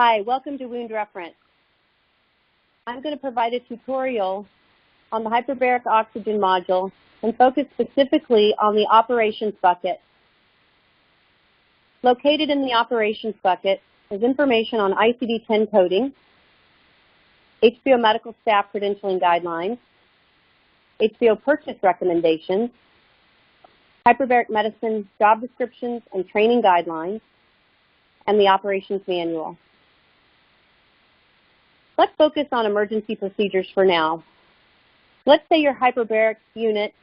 Hi, welcome to WoundReference. I'm going to provide a tutorial on the hyperbaric oxygen module and focus specifically on the operations bucket. Located in the operations bucket is information on ICD-10 coding, HBO medical staff credentialing guidelines, HBO purchase recommendations, hyperbaric medicine job descriptions and training guidelines, and the operations manual. Let's focus on emergency procedures for now. Let's say your hyperbaric unit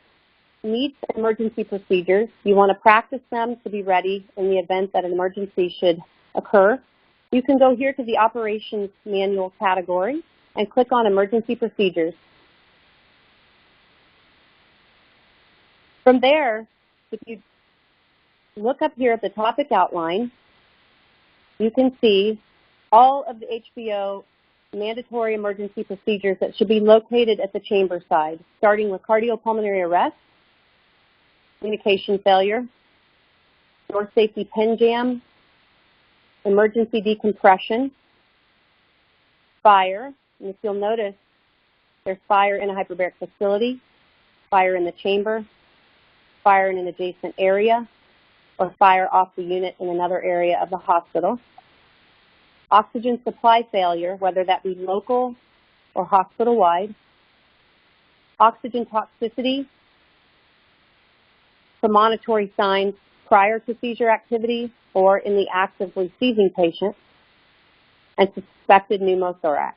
needs emergency procedures. You want to practice them to be ready in the event that an emergency should occur. You can go here to the operations manual category and click on emergency procedures. From there, if you look up here at the topic outline, you can see all of the HBO mandatory emergency procedures that should be located at the chamber side, starting with cardiopulmonary arrest, communication failure, door safety pin jam, emergency decompression, fire, and if you'll notice, there's fire in a hyperbaric facility, fire in the chamber, fire in an adjacent area, or fire off the unit in another area of the hospital. Oxygen supply failure, whether that be local or hospital-wide. Oxygen toxicity, premonitory signs prior to seizure activity or in the actively seizing patient, and suspected pneumothorax.